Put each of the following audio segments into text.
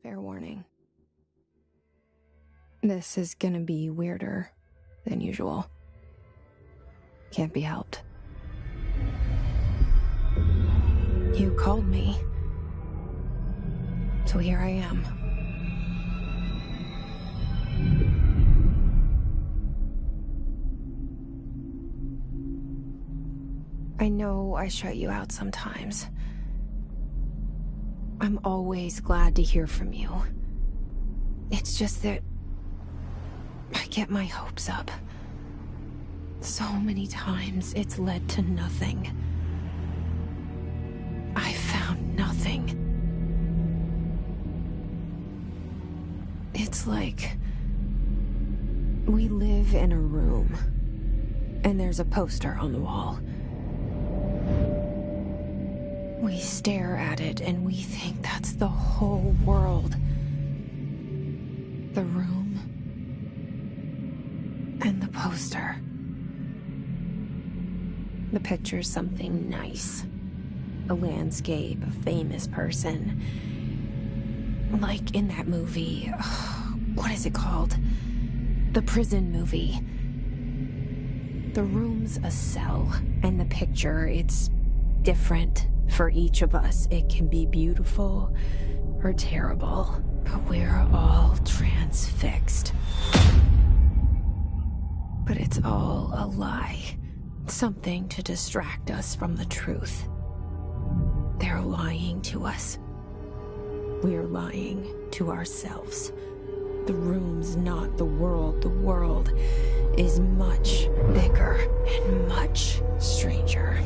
Fair warning. This is gonna be weirder than usual. Can't be helped. You called me. So here I am. I know I shut you out sometimes. I'm always glad to hear from you. It's just that I get my hopes up. So many times it's led to nothing. I found nothing. It's like we live in a room, and there's a poster on the wall. We stare at it and we think that's the whole world. The room and the poster. The picture's something nice. A landscape, a famous person. Like in that movie, what is it called? The prison movie. The room's a cell, and the picture, it's different for each of us. It can be beautiful or terrible, but we're all transfixed. But it's all a lie. Something to distract us from the truth. They're lying to us. We're lying to ourselves. The room's not the world. The world is much bigger and much stranger.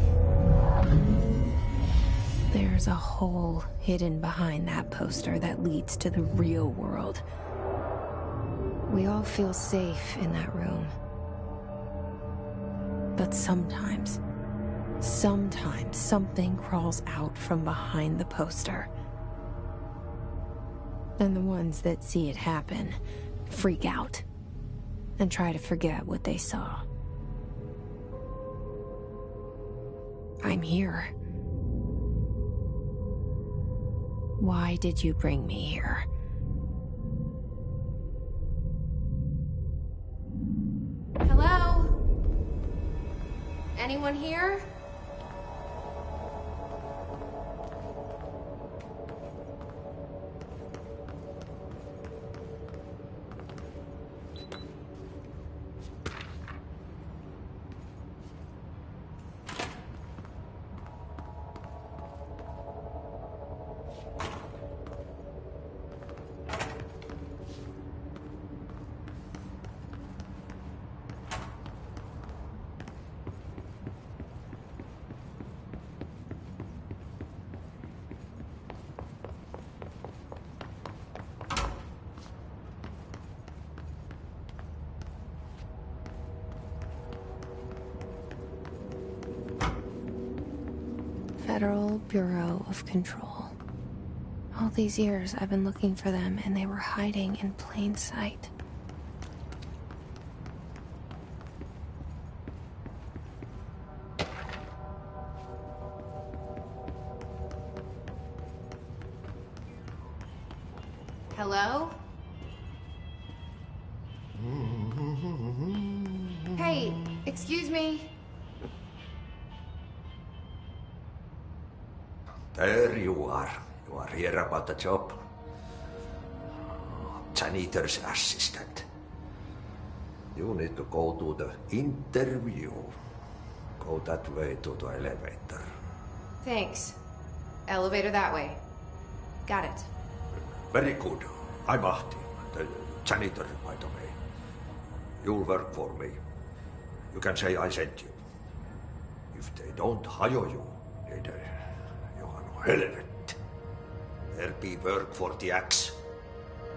There's a hole hidden behind that poster that leads to the real world. We all feel safe in that room. But sometimes something crawls out from behind the poster. And the ones that see it happen freak out and try to forget what they saw. I'm here. Why did you bring me here? Hello? Anyone here? Federal Bureau of Control. All these years I've been looking for them, and they were hiding in plain sight. Hello? Hey, excuse me. There you are. You are here about the job. Janitor's assistant. You need to go to the interview. Go that way to the elevator. Thanks. Elevator that way. Got it. Very good. I'm Ahti, the janitor, by the way. You'll work for me. You can say I sent you. If they don't hire you, you are no helvet. There be work for the axe.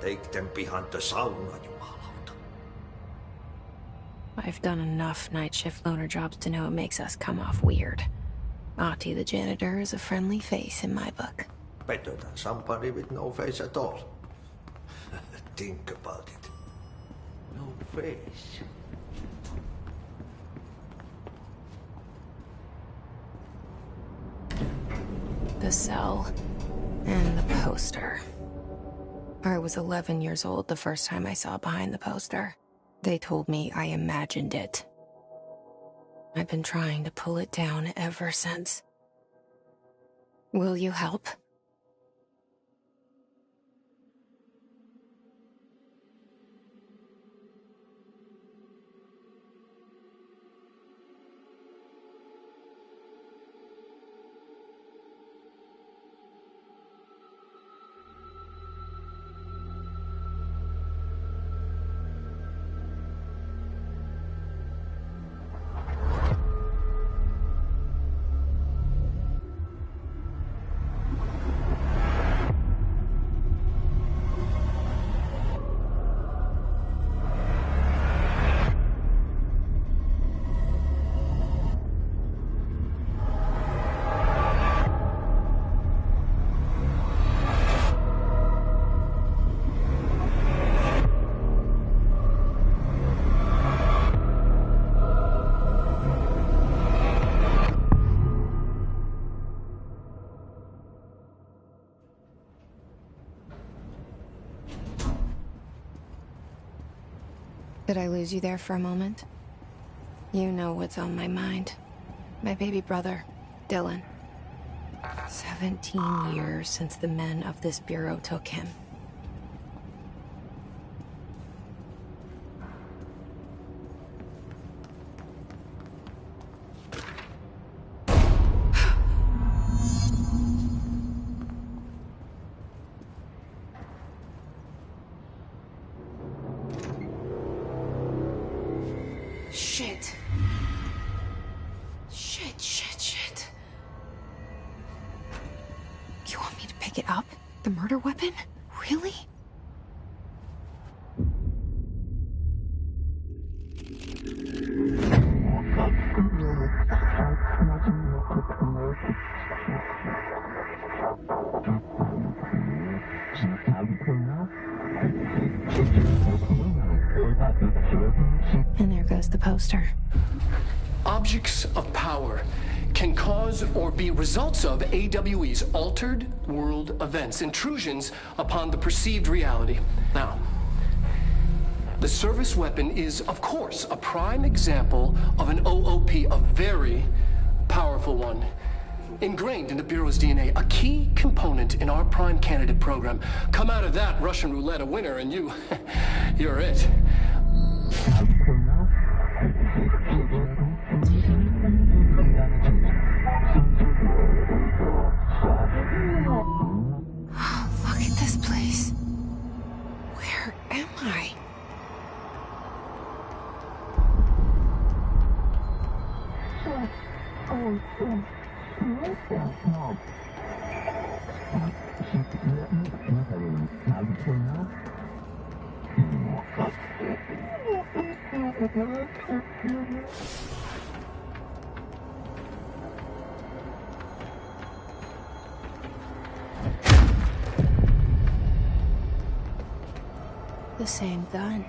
Take them behind the sauna, you malot. I've done enough night shift loner jobs to know it makes us come off weird. Ahti the janitor is a friendly face in my book. Better than somebody with no face at all. Think about it. No face. The cell and the poster. I was 11 years old the first time I saw behind the poster. They told me I imagined it. I've been trying to pull it down ever since. Will you help? Did I lose you there for a moment? You know what's on my mind. My baby brother, Dylan. 17 years since the men of this bureau took him. Shit. Shit. You want me to pick it up? The murder weapon? Really? And there goes the poster. Objects of power can cause or be results of AWE's altered world events, intrusions upon the perceived reality. Now, the service weapon is, of course, a prime example of an OOP, a very powerful one. Ingrained in the Bureau's DNA, a key component in our prime candidate program. Come out of that Russian roulette a winner and you're it. Look at this place. Where am I? The same gun.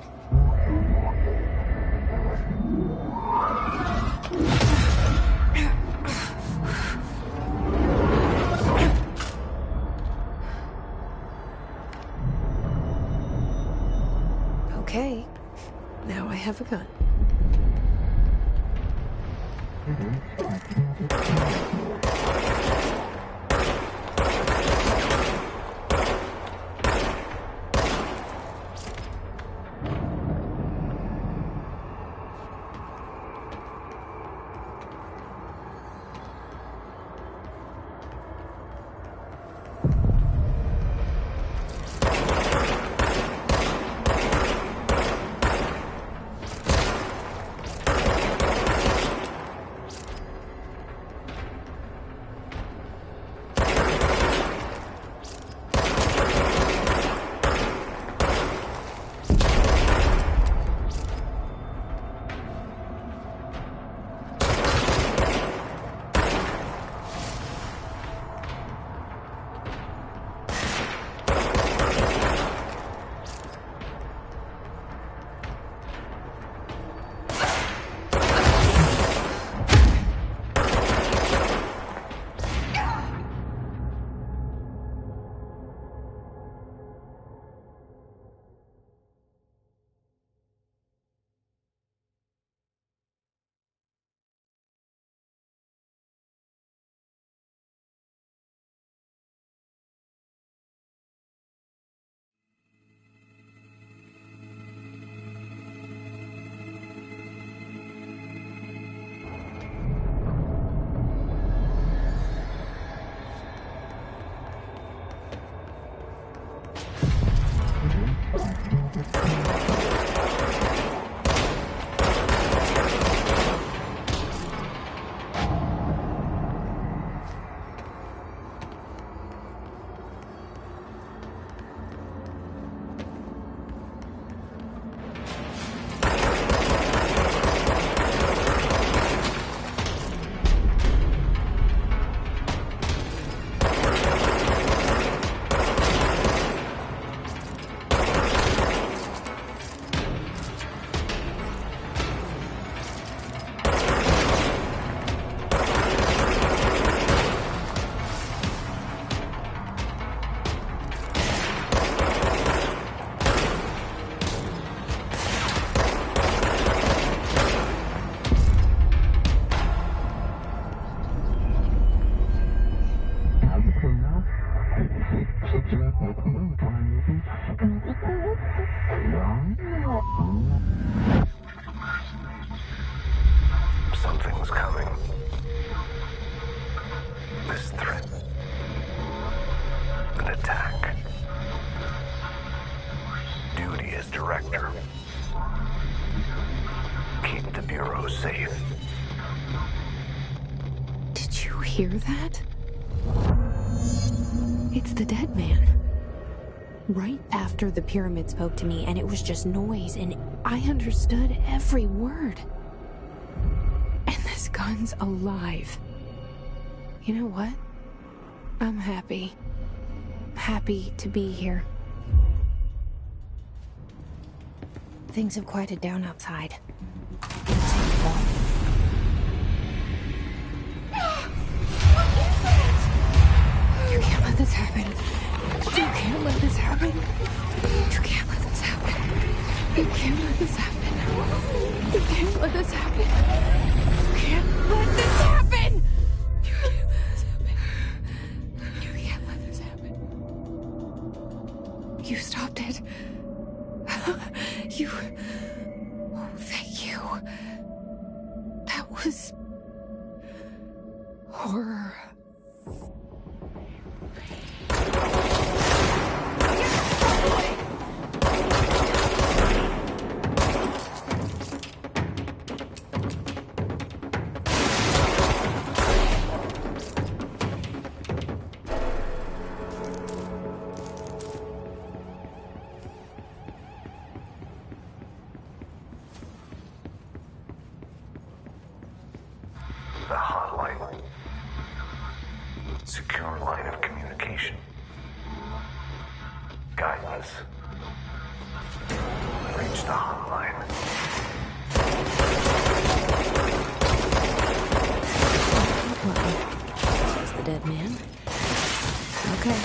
Okay, now I have a gun. Something's coming. This threat. An attack. Duty as director. Keep the Bureau safe. Did you hear that? It's the dead man. Right after the pyramid spoke to me, and it was just noise, and I understood every word. And this gun's alive. You know what? I'm happy. Happy to be here. Things have quieted down outside. Let's take a walk. You can't let this happen. You can't let this happen. You can't let this happen. You can't let this happen. You can't let this happen. You can't let this happen. You can't let this happen. You can't let this happen. You stopped it. You... Oh, thank you. That was... horror. The hotline. Secure line of communication. Guidance. Reach the hotline. Well, says the dead man. Okay.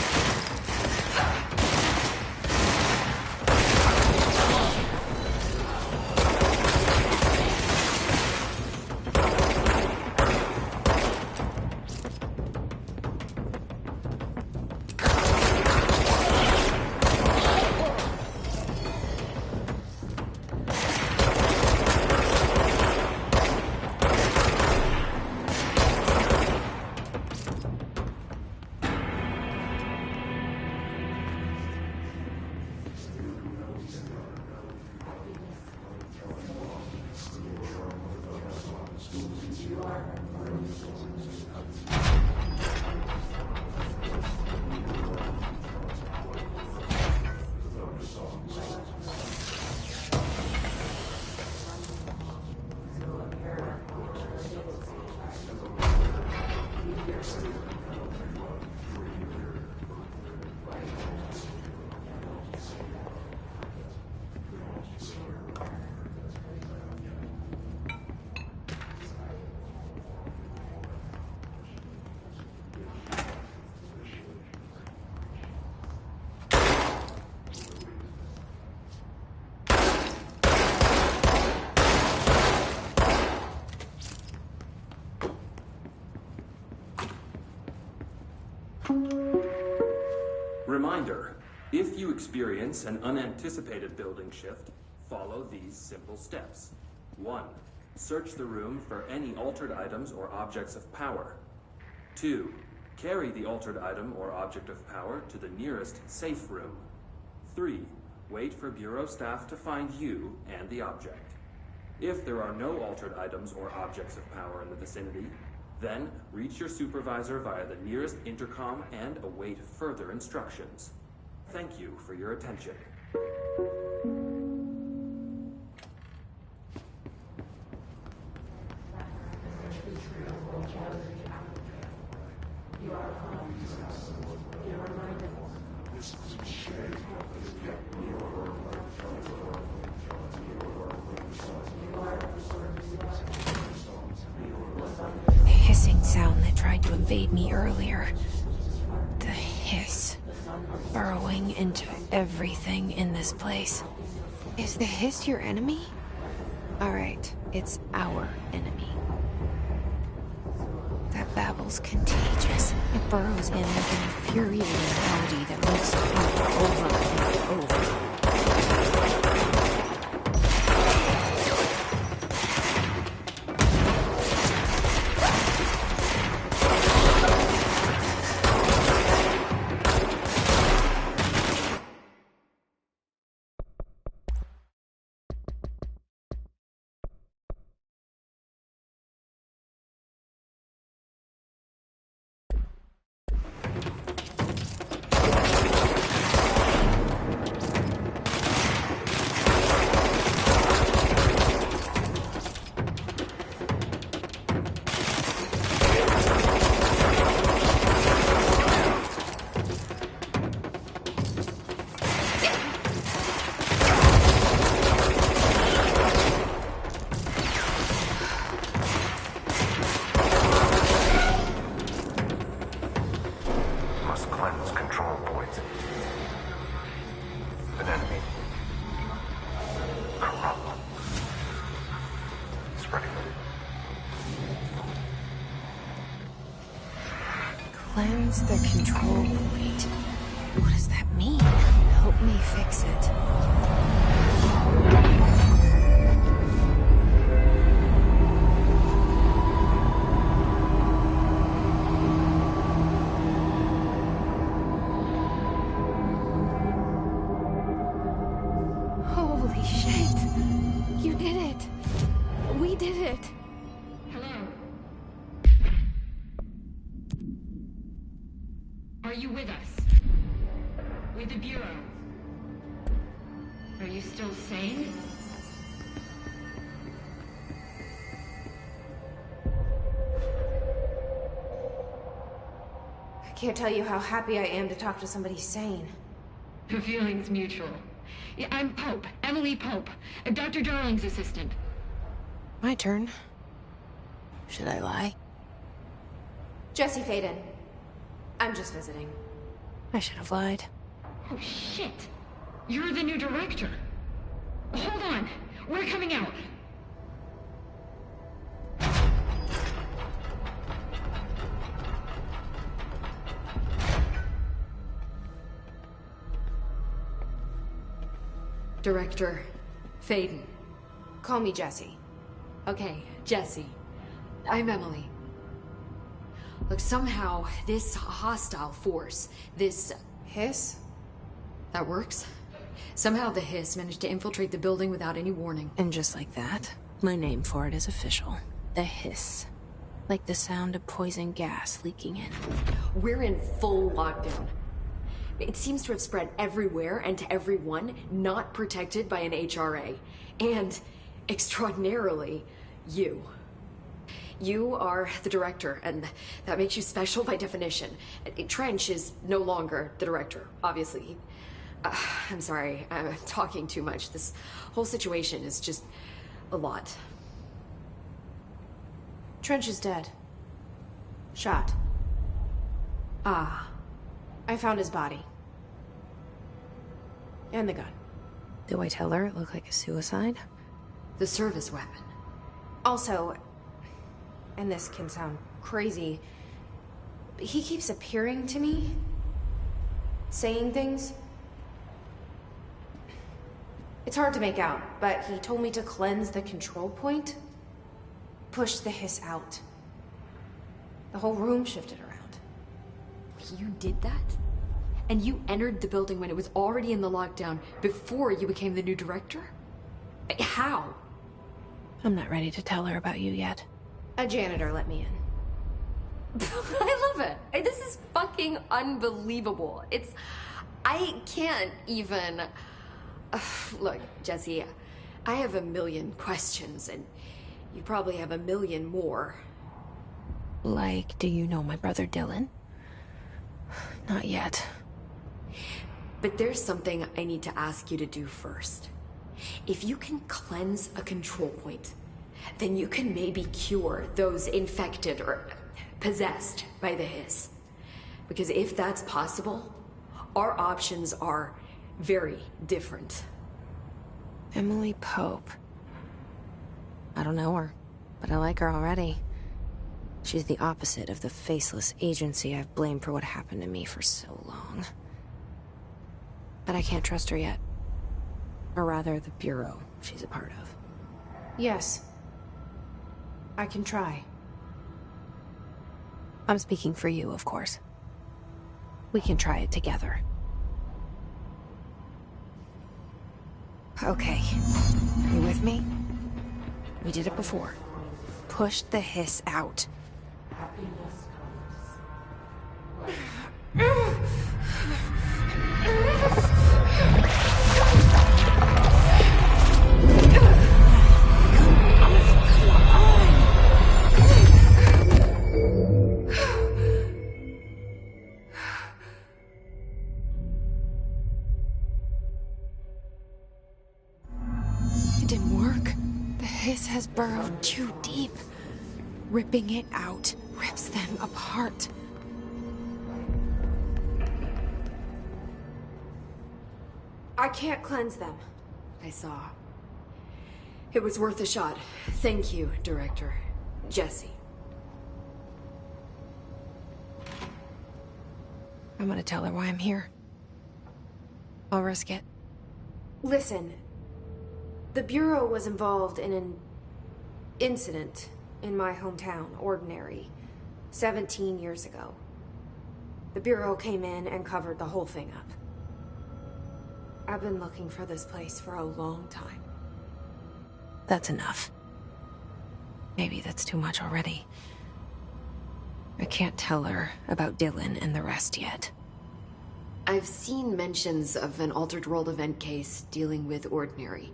Reminder, if you experience an unanticipated building shift, follow these simple steps. 1. Search the room for any altered items or objects of power. 2. Carry the altered item or object of power to the nearest safe room. 3. Wait for Bureau staff to find you and the object. If there are no altered items or objects of power in the vicinity, then reach your supervisor via the nearest intercom and await further instructions. Thank you for your attention. Hissing sound that tried to invade me earlier. The hiss. Burrowing into everything in this place. Is the hiss your enemy? Alright, it's our enemy. That Babble's contagious. It burrows in like an infuriating melody that makes you think over and over. Must cleanse control points. An enemy. Corrupt. Spreading. Cleanse the control point. What does that mean? Help me fix it. Holy shit! You did it! We did it! Hello? Are you with us? With the Bureau? Are you still sane? I can't tell you how happy I am to talk to somebody sane. The feeling's mutual. Yeah, I'm Pope, Emily Pope, Dr. Darling's assistant. My turn. Should I lie? Jesse Faden. I'm just visiting. I should have lied. Oh, shit. You're the new director. Hold on. We're coming out. Director Faden. Call me Jesse. Okay, Jesse. I'm Emily. Look, somehow this hostile force, this Hiss? that works. Somehow the hiss managed to infiltrate the building without any warning. And just like that, my name for it is official. The hiss. Like the sound of poison gas leaking in. We're in full lockdown. It seems to have spread everywhere and to everyone not protected by an HRA. And, extraordinarily, you. You are the director, and that makes you special by definition. Trench is no longer the director, obviously. I'm sorry, I'm talking too much. This whole situation is just a lot. Trench is dead. Shot. Ah. I found his body. And the gun. Do I tell her it looked like a suicide? The service weapon. Also, and this can sound crazy, but he keeps appearing to me. Saying things. It's hard to make out, but he told me to cleanse the control point. Push the hiss out. The whole room shifted around. You did that? And you entered the building when it was already in the lockdown before you became the new director? How? I'm not ready to tell her about you yet. A janitor let me in. I love it. This is fucking unbelievable. I can't even... Look, Jesse, I have a million questions, and you probably have a million more. Like, do you know my brother Dylan? Not yet. But there's something I need to ask you to do first. If you can cleanse a control point, then you can maybe cure those infected or possessed by the hiss. Because if that's possible, our options are very different. Emily Pope. I don't know her, but I like her already. She's the opposite of the faceless agency I've blamed for what happened to me for so long. But I can't trust her yet. Or rather, the Bureau she's a part of. Yes. I can try. I'm speaking for you, of course. We can try it together. Okay. You with me? We did it before. Push the hiss out. It didn't work. The hiss has burrowed too deep. Ripping it out rips them apart. I can't cleanse them. I saw. It was worth a shot. Thank you, Director. Jesse. I'm gonna tell her why I'm here. I'll risk it. Listen. The Bureau was involved in an incident in my hometown, Ordinary, 17 years ago. The Bureau came in and covered the whole thing up. I've been looking for this place for a long time. That's enough. Maybe that's too much already. I can't tell her about Dylan and the rest yet. I've seen mentions of an Altered World event case dealing with Ordinary.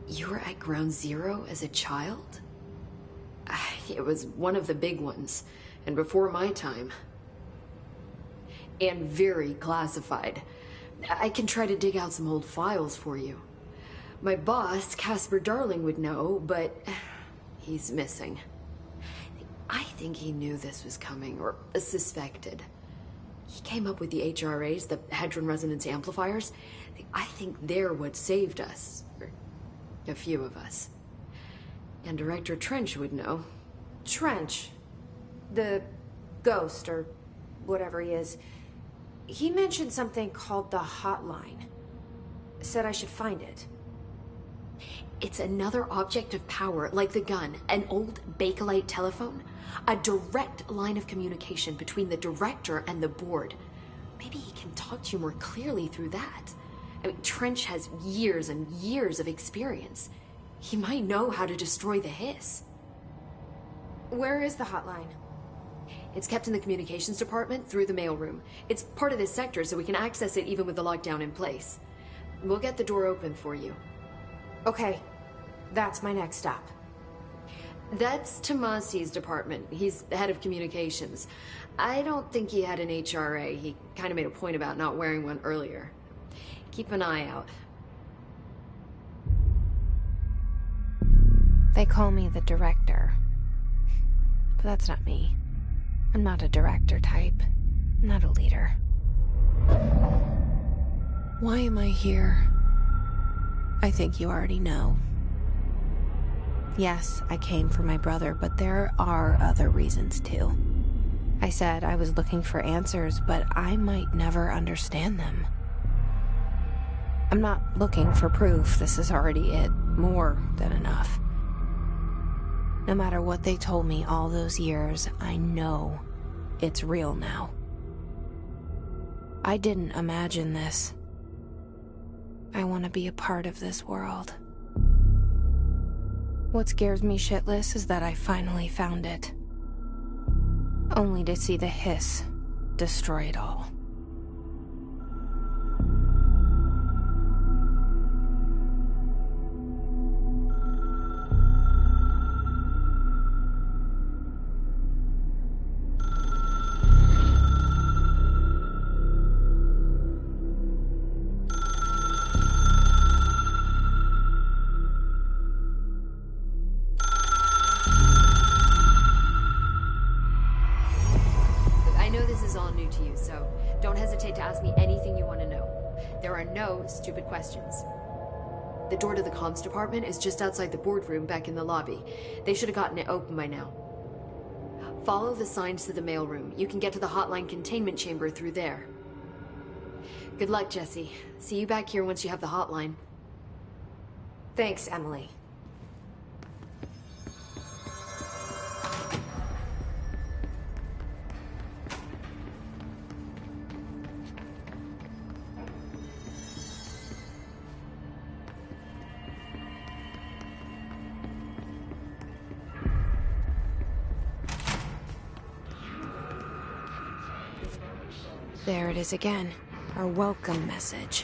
You were at Ground Zero as a child? It was one of the big ones, and before my time. And very classified. I can try to dig out some old files for you. My boss, Casper Darling, would know, but he's missing. I think he knew this was coming, or suspected. He came up with the HRAs, the Hadron Resonance Amplifiers. I think they're what saved us. Or a few of us. And Director Trench would know. Trench, the ghost, or whatever he is, he mentioned something called the Hotline. Said I should find it. It's another object of power, like the gun, an old Bakelite telephone. A direct line of communication between the director and the board. Maybe he can talk to you more clearly through that. I mean, Trench has years and years of experience. He might know how to destroy the hiss. Where is the hotline? It's kept in the communications department through the mailroom. It's part of this sector, so we can access it even with the lockdown in place. We'll get the door open for you. Okay, that's my next stop. That's Tomasi's department. He's the head of communications. I don't think he had an HRA. He kind of made a point about not wearing one earlier. Keep an eye out. They call me the director. But that's not me. I'm not a director type. I'm not a leader. Why am I here? I think you already know. Yes, I came for my brother, but there are other reasons too. I said I was looking for answers, but I might never understand them. I'm not looking for proof. This is already it. More than enough. No matter what they told me all those years, I know it's real now. I didn't imagine this. I want to be a part of this world. What scares me shitless is that I finally found it. Only to see the hiss destroy it all. Stupid questions. The door to the comms department is just outside the boardroom back in the lobby. They should have gotten it open by now. Follow the signs to the mailroom. You can get to the hotline containment chamber through there. Good luck, Jesse. See you back here once you have the hotline. Thanks, Emily. There it is again. Our welcome message.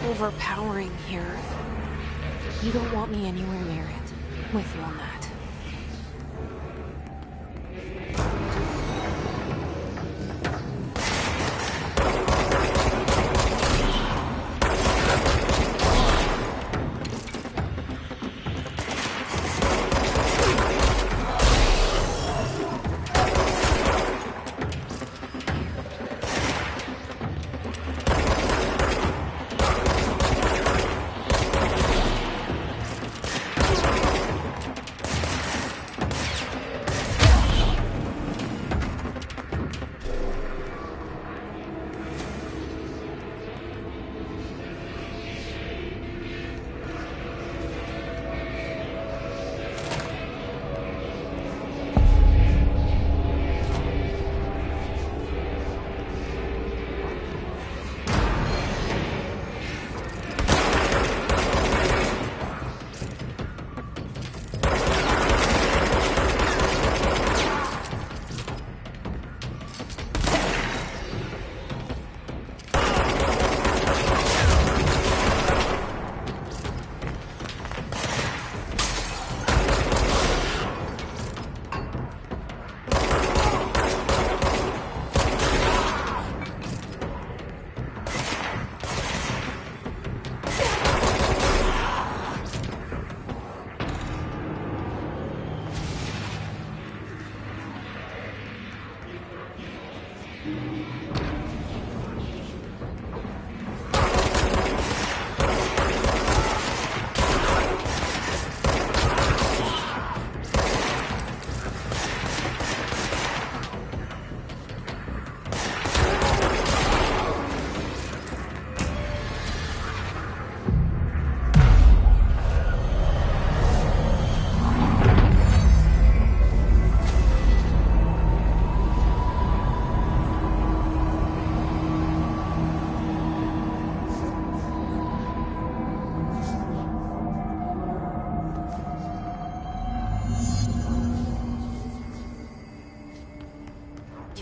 Overpowering here. You don't want me anywhere near it. I'm with you on that.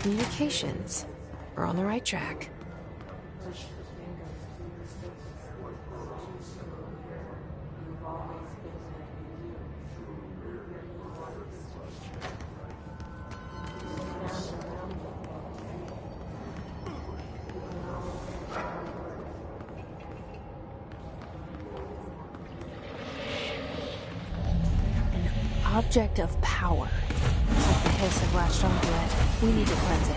Communications. We're on the right track. An object of power. It's like the hiss of latched onto it. We need to cleanse it.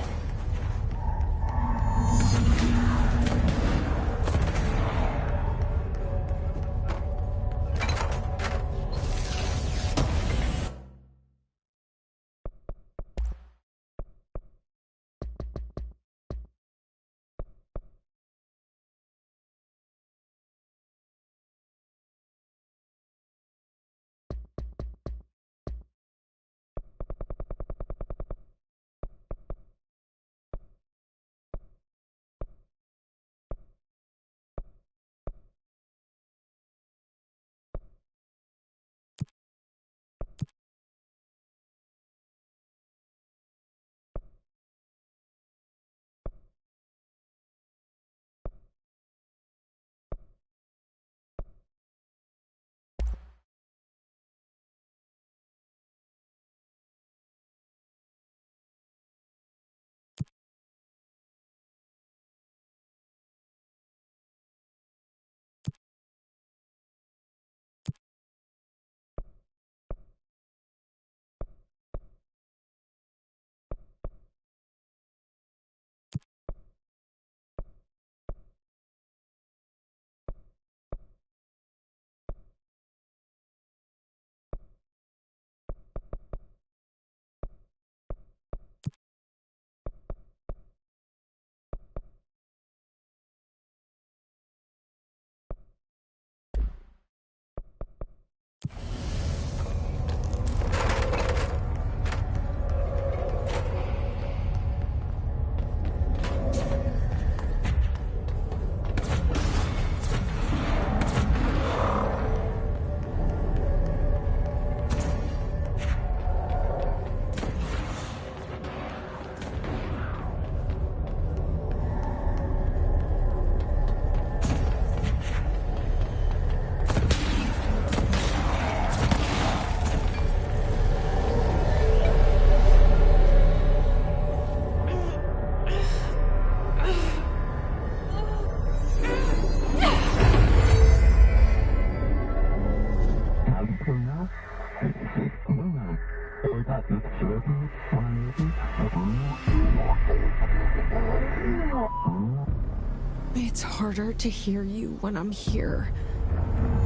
It's harder to hear you when I'm here.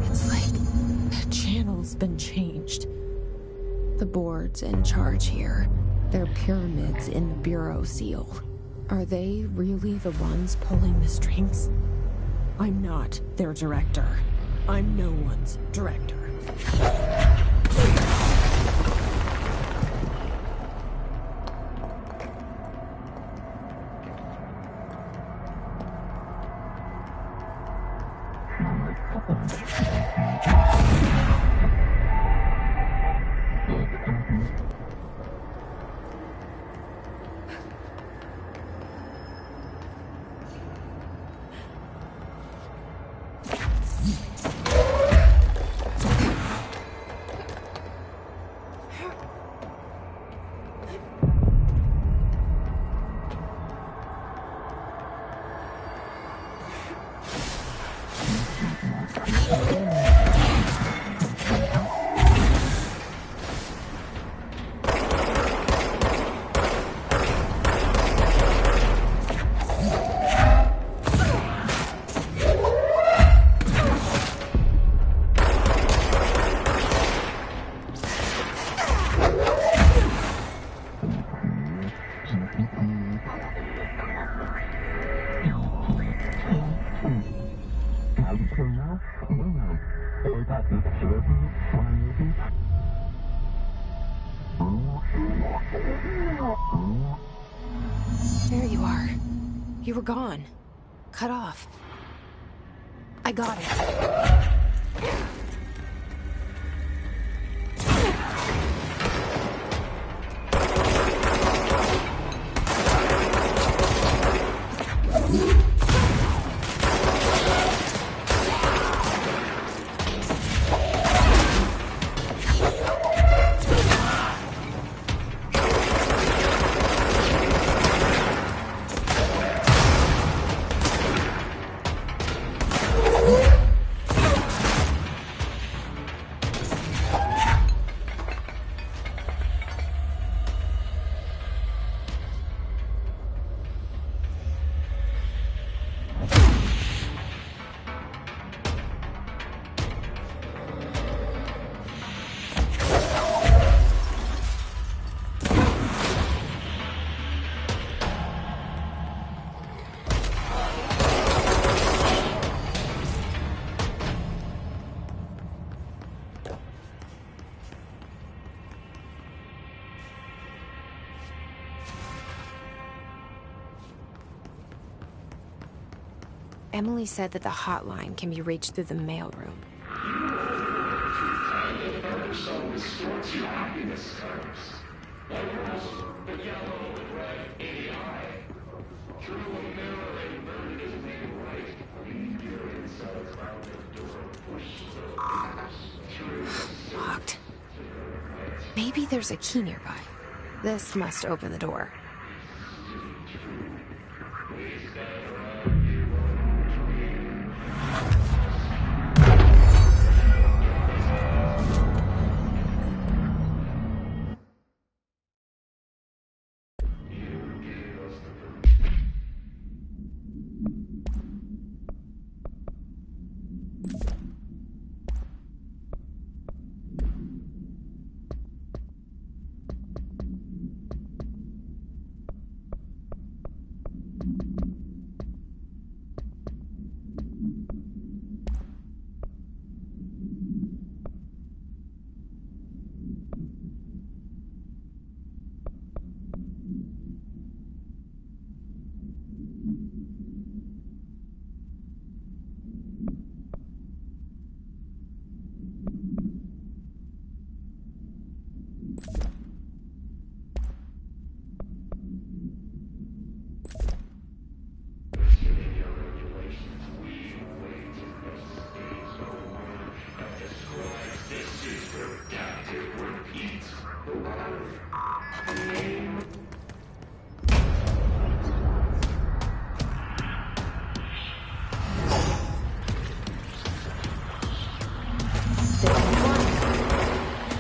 It's like the channel's been changed. The board's in charge here. They're pyramids in the Bureau seal. Are they really the ones pulling the strings? I'm not their director. I'm no one's director. There you are. You were gone. Cut off. I got it. Emily said that the hotline can be reached through the mailroom. Locked. Maybe there's a key nearby. This must open the door.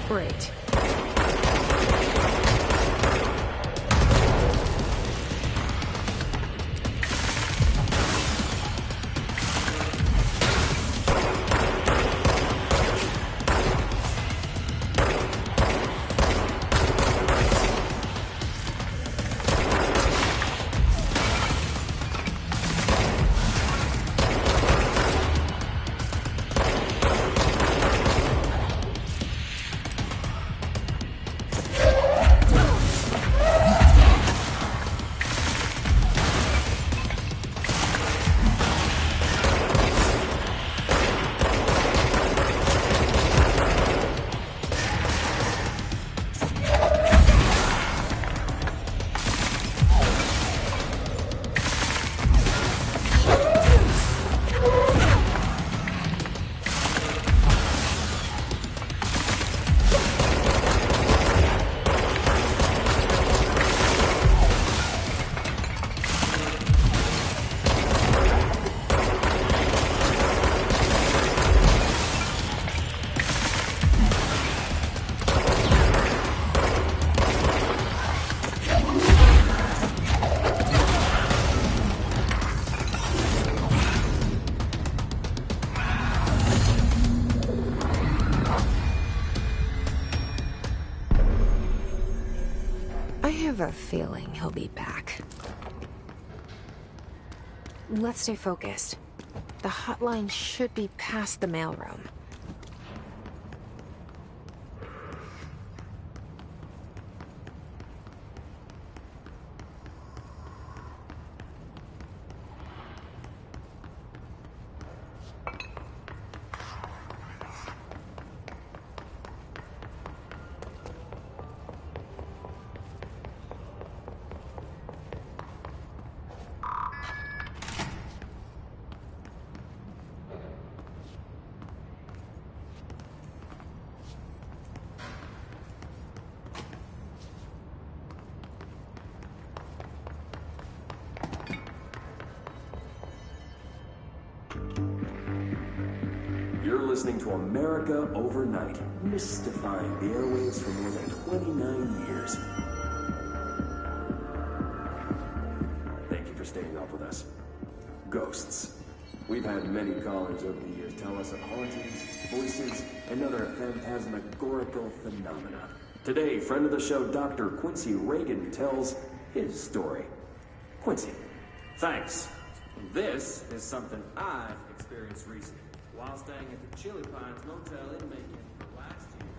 Great. have a feeling he'll be back. Let's stay focused. The hotline should be past the mailroom. You're listening to America Overnight, mystifying the airwaves for more than 29 years. Thank you for staying up with us. Ghosts. We've had many callers over the years tell us of hauntings, voices, and other phantasmagorical phenomena. Today, friend of the show, Dr. Quincy Reagan, tells his story. Quincy. Thanks. This is something I've experienced recently. While staying at the Chili Pines Motel in Macon for last year.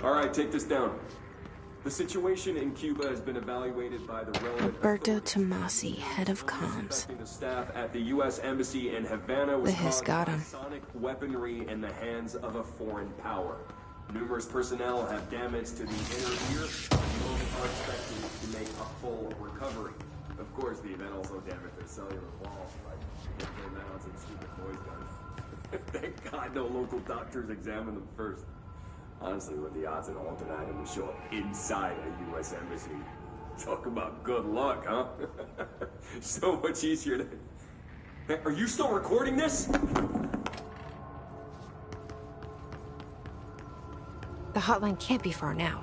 All right, take this down. The situation in Cuba has been evaluated by the relevant Roberto Tomasi, head of comms. The staff at the U.S. Embassy in Havana was The hiss got him. sonic weaponry in the hands of a foreign power. Numerous personnel have damage to the inner ear, and most are expected to make a full recovery. Of course, the event also damaged their cellular walls, like their mounts and stupid noise guns. Thank God no local doctors examined them first. Honestly, what the odds an alternate item would show up inside a U.S. embassy? Talk about good luck, huh? So much easier to... Hey, are you still recording this? The hotline can't be far now.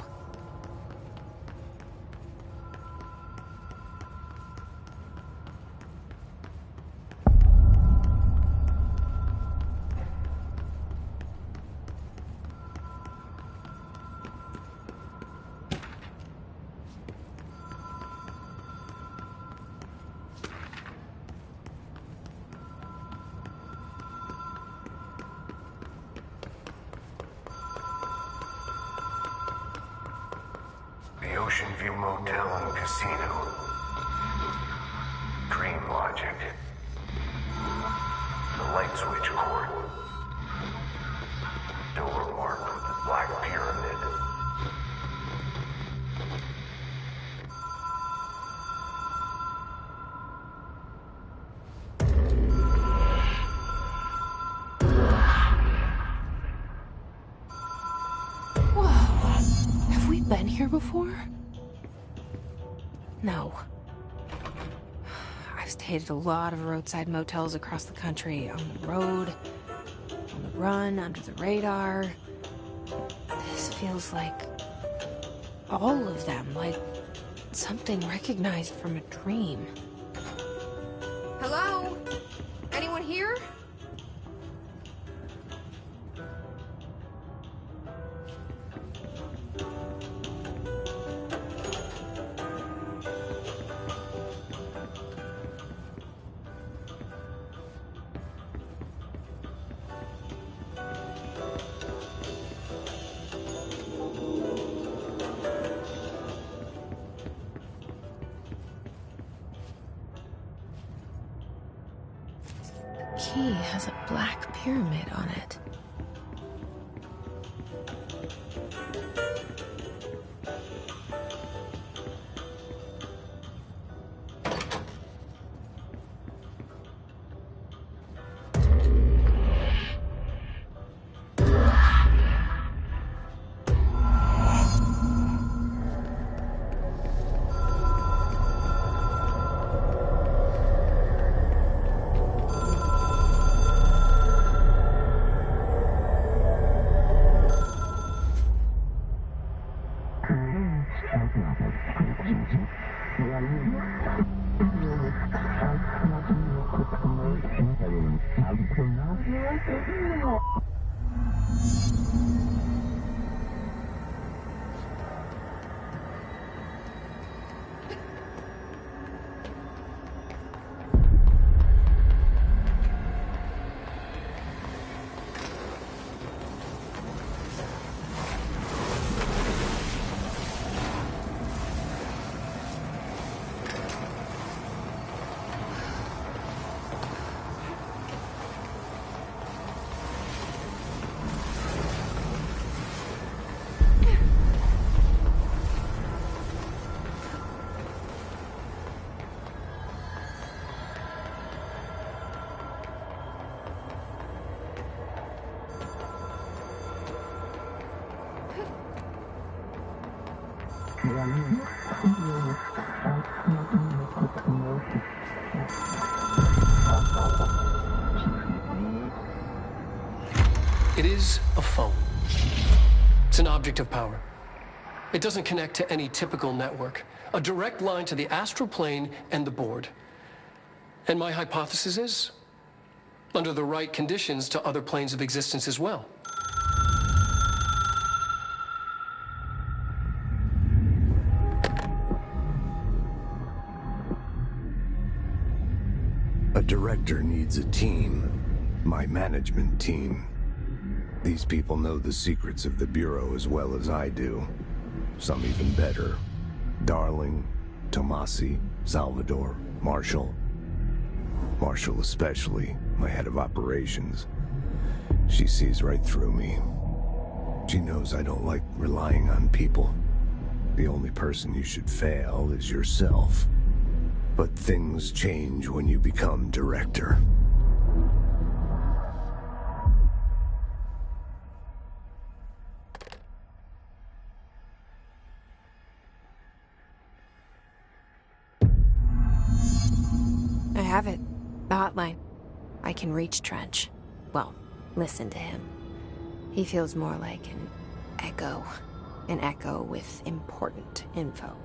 The Ocean View Motel and Casino. Dream Logic. The light switch cord. Door marked with the Black Pyramid. Whoa. Have we been here before? No. I've stayed at a lot of roadside motels across the country, on the road, on the run, under the radar. This feels like all of them, like something recognized from a dream. Hello? Anyone here? Key has a black pyramid on it. It is a phone. It's an object of power. It doesn't connect to any typical network. A direct line to the astral plane and the board. And my hypothesis is, under the right conditions, to other planes of existence as well. A director needs a team. My management team. These people know the secrets of the Bureau as well as I do. Some even better. Darling, Tomasi, Salvador, Marshall. Marshall especially, my head of operations. She sees right through me. She knows I don't like relying on people. The only person you should fail is yourself. But things change when you become director. I have it. The hotline. I can reach Trench. Well, listen to him. He feels more like an echo. An echo with important info.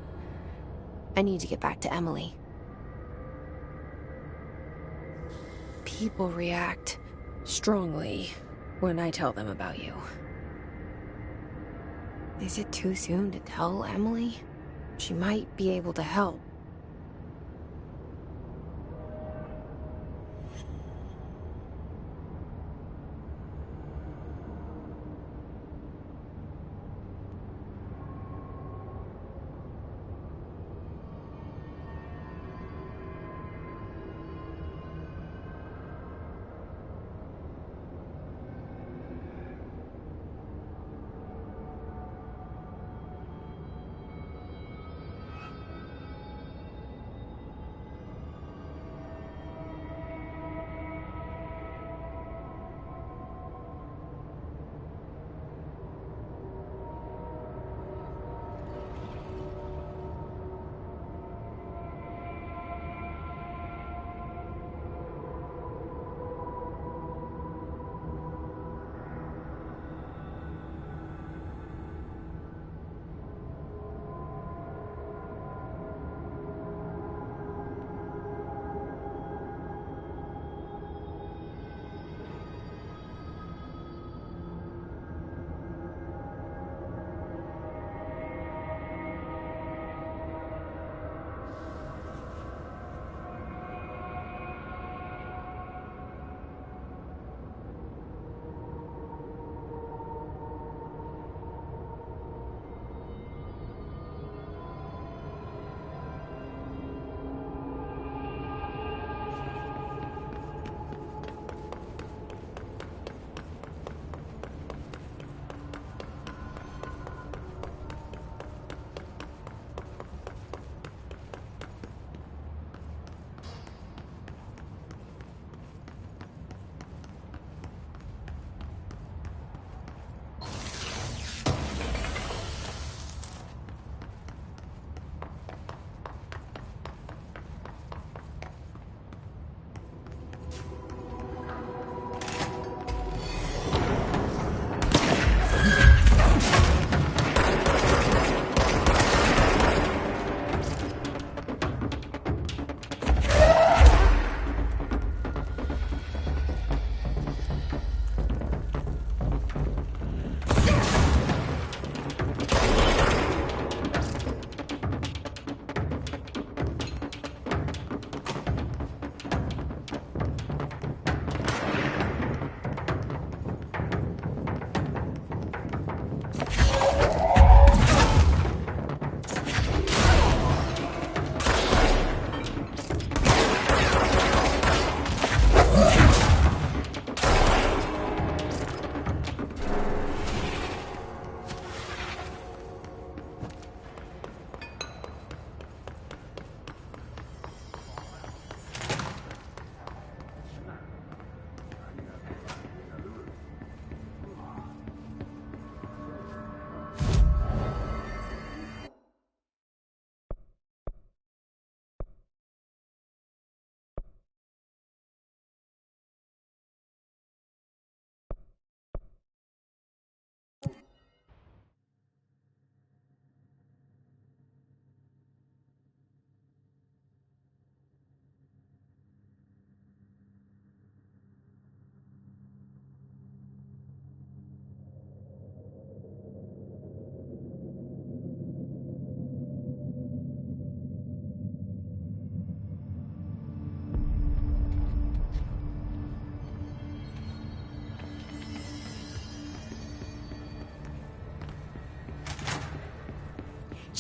I need to get back to Emily. People react strongly when I tell them about you. Is it too soon to tell Emily? She might be able to help.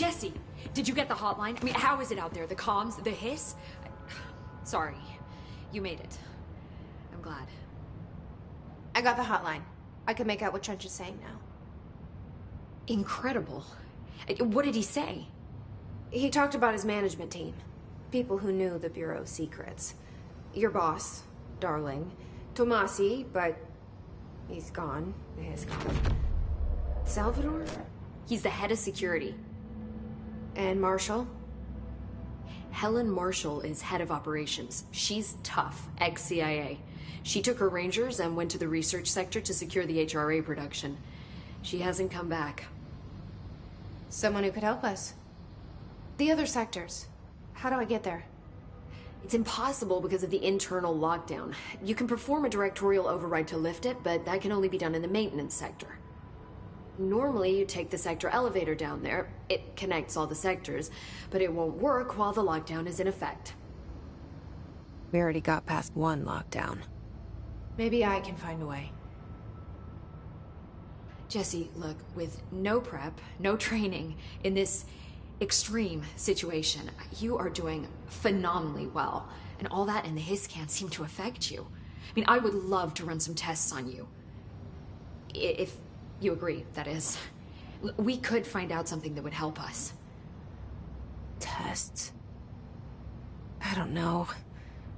Jesse, did you get the hotline? I mean, how is it out there? The comms, the hiss? Sorry, you made it. I'm glad. I got the hotline. I can make out what Trench is saying now. Incredible. What did he say? He talked about his management team. People who knew the Bureau's secrets. Your boss, Darling. Tomasi, but he's gone. He's gone. Salvador? He's the head of security. And Marshall? Helen Marshall is head of operations. She's tough, ex-CIA. She took her Rangers and went to the research sector to secure the HRA production. She hasn't come back. Someone who could help us. The other sectors. How do I get there? It's impossible because of the internal lockdown. You can perform a directorial override to lift it, but that can only be done in the maintenance sector. Normally, you take the sector elevator down there. It connects all the sectors, but it won't work while the lockdown is in effect. We already got past one lockdown. Maybe I can find a way. Jesse, look, with no prep, no training, in this extreme situation, you are doing phenomenally well. And all that and the hiss can't seem to affect you. I mean, I would love to run some tests on you. If you agree, that is. We could find out something that would help us. Tests? I don't know.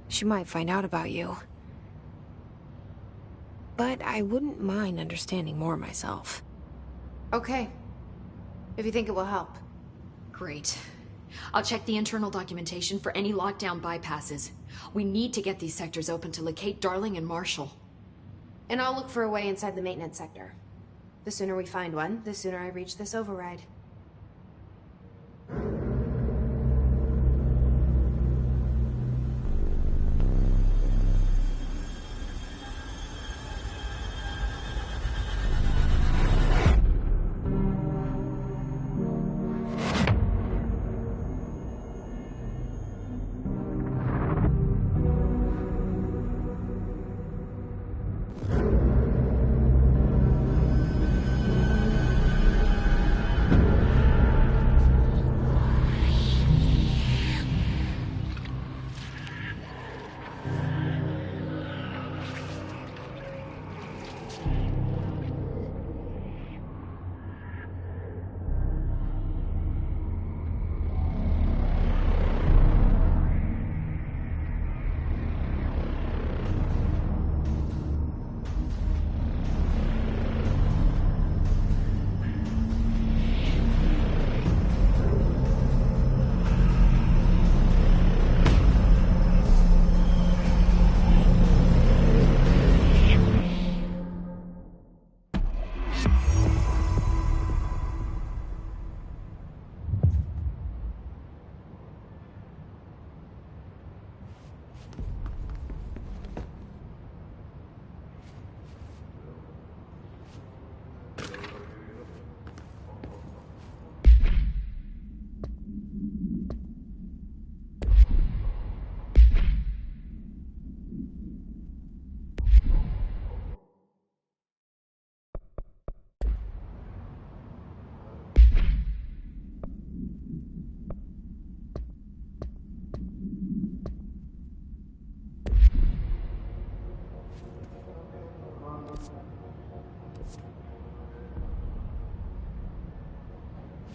She might find out about you. But I wouldn't mind understanding more myself. Okay. If you think it will help. Great. I'll check the internal documentation for any lockdown bypasses. We need to get these sectors open to locate Darling and Marshall. And I'll look for a way inside the maintenance sector. The sooner we find one, the sooner I reach this override.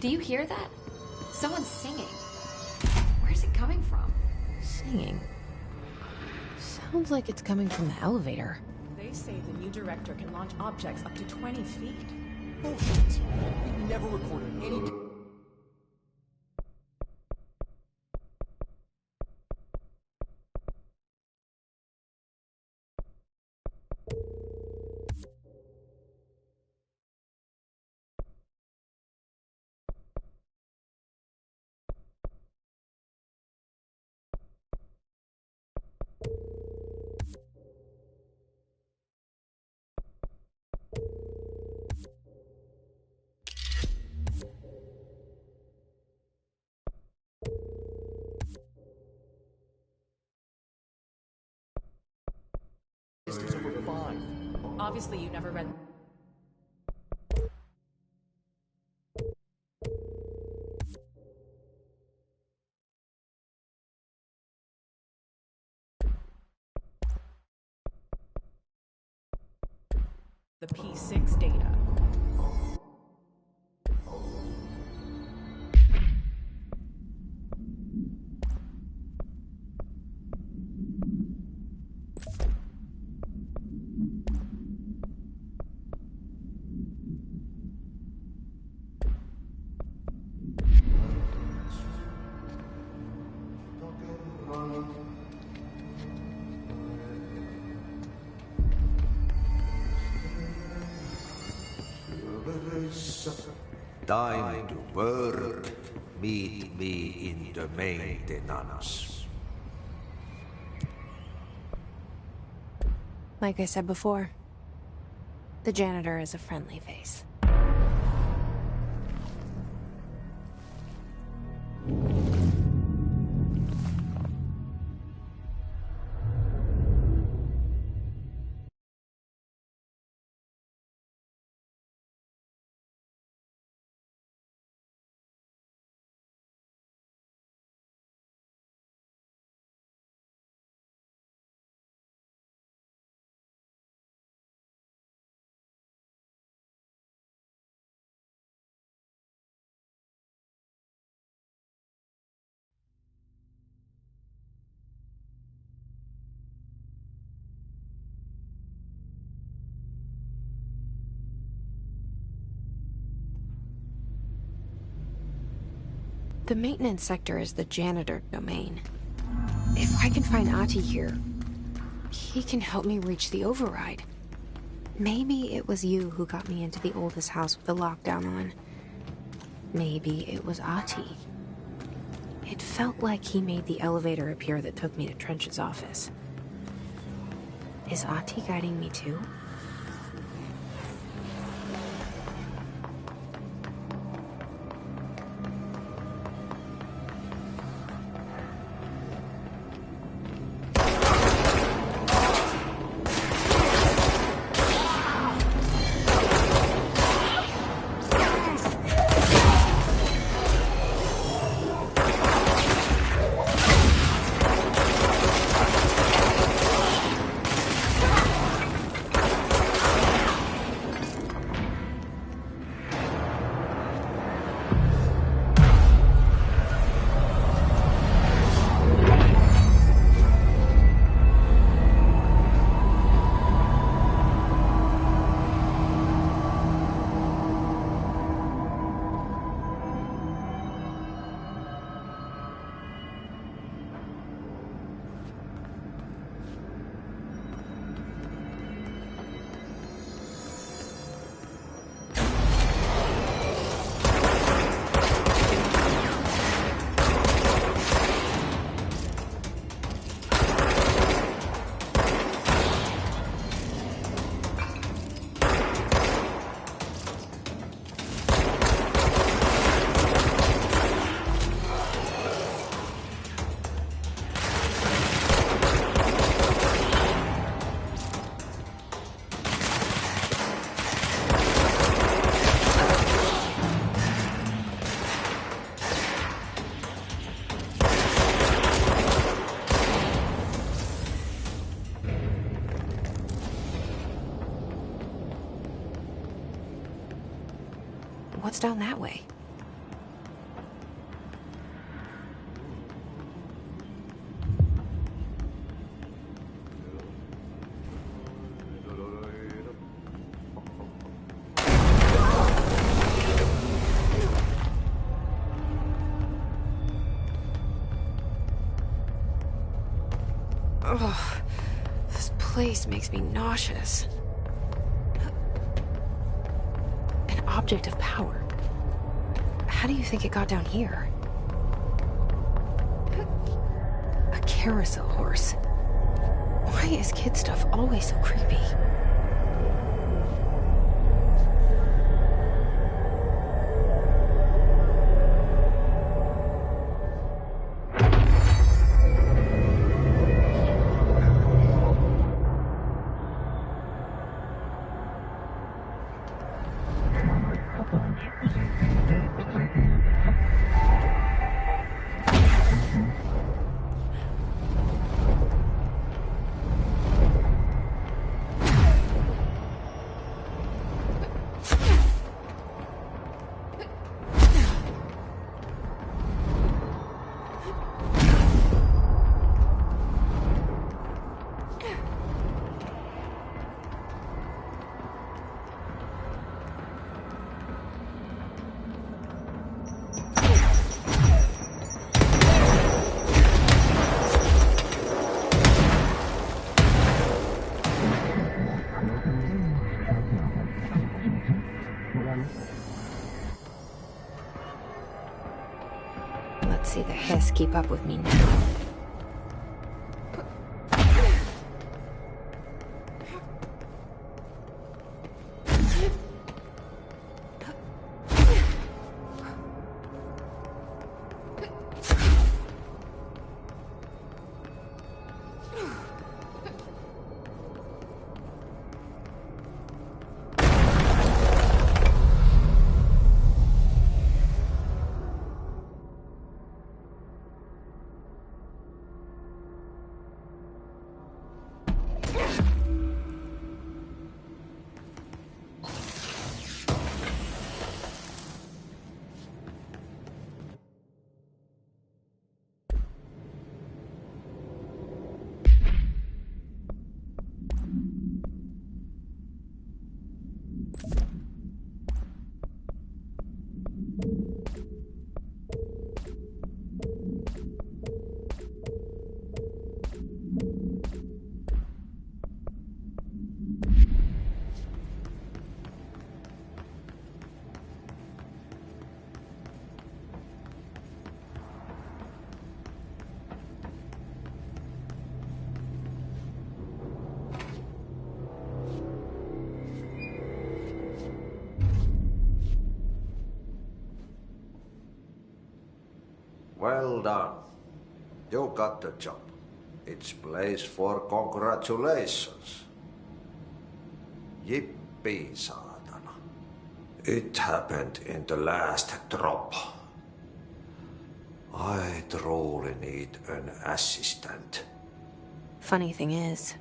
Do you hear that? Someone's singing. Where's it coming from? Singing? Sounds like it's coming from the elevator. They say the new director can launch objects up to 20 feet. Bullshit. We've never recorded any... Distance over 5. Obviously, you never read... the P6 data. Time to work. Meet me in the maintenance. Like I said before, the janitor is a friendly face. The maintenance sector is the janitor domain. If I can find Ahti here, he can help me reach the override. Maybe it was you who got me into the oldest house with the lockdown on. Maybe it was Ahti. It felt like he made the elevator appear that took me to Trench's office. Is Ahti guiding me too? What's down that way? Ugh, this place makes me nauseous. An object of power. How do you think it got down here? A carousel horse. Why is kid stuff always so creepy? Let's see the hiss keep up with me now. Well done. You got the job. It's place for congratulations. Yippee, saatana. It happened in the last drop. I truly need an assistant. Funny thing is,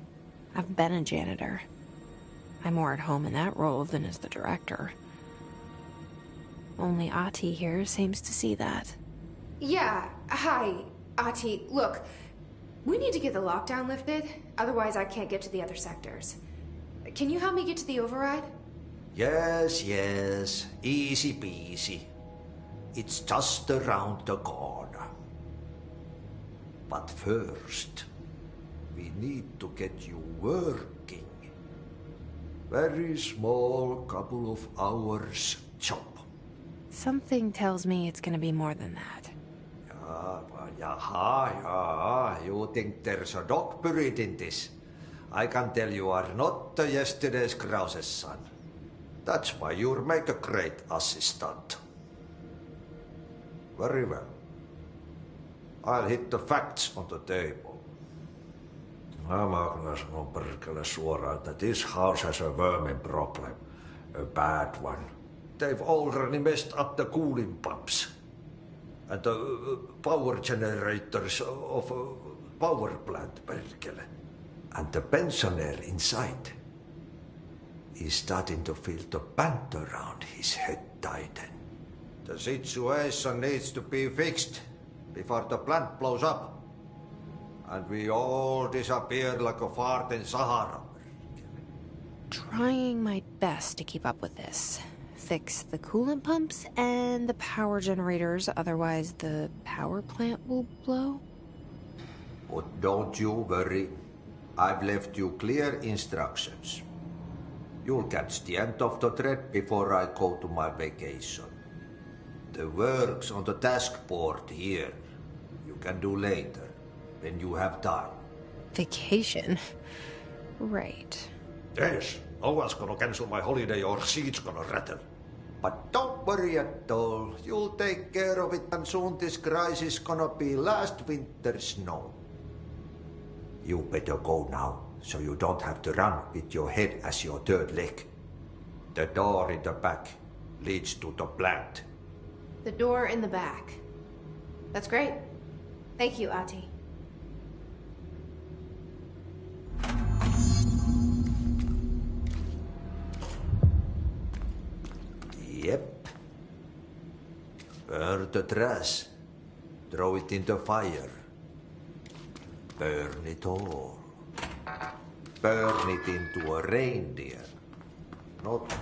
I've been a janitor. I'm more at home in that role than as the director. Only Ahti here seems to see that. Yeah, hi, Ahti. Look, we need to get the lockdown lifted, otherwise I can't get to the other sectors. Can you help me get to the override? Yes, easy peasy. It's just around the corner. But first, we need to get you working. Very small, couple of hours job. Something tells me it's gonna be more than that. Yeah. You think there's a dog buried in this? I can tell you are not yesterday's Krause's son. That's why you'll make a great assistant. Very well. I'll hit the facts on the table. Mä kyllä sanon perkele suoraan, että this house has a vermin problem. A bad one. They've already messed up the cooling pumps. And the power generators of a power plant, perkele. And the pensioner inside is starting to feel the band around his head tighten. The situation needs to be fixed before the plant blows up. And we all disappear like a fart in Sahara. Trying my best to keep up with this. Fix the coolant pumps and the power generators, otherwise the power plant will blow. But don't you worry. I've left you clear instructions. You'll catch the end of the thread before I go to my vacation. The work's on the task board here. You can do later, when you have time. Vacation? Right. Yes, no one's gonna cancel my holiday or seat's gonna rattle. But don't worry at all. You'll take care of it, and soon this crisis gonna be last winter's snow. You better go now, so you don't have to run with your head as your third leg. The door in the back leads to the plant. The door in the back. That's great. Thank you, Ahti. Yep. Burn the trash. Throw it in the fire. Burn it all. Burn it into a reindeer. Not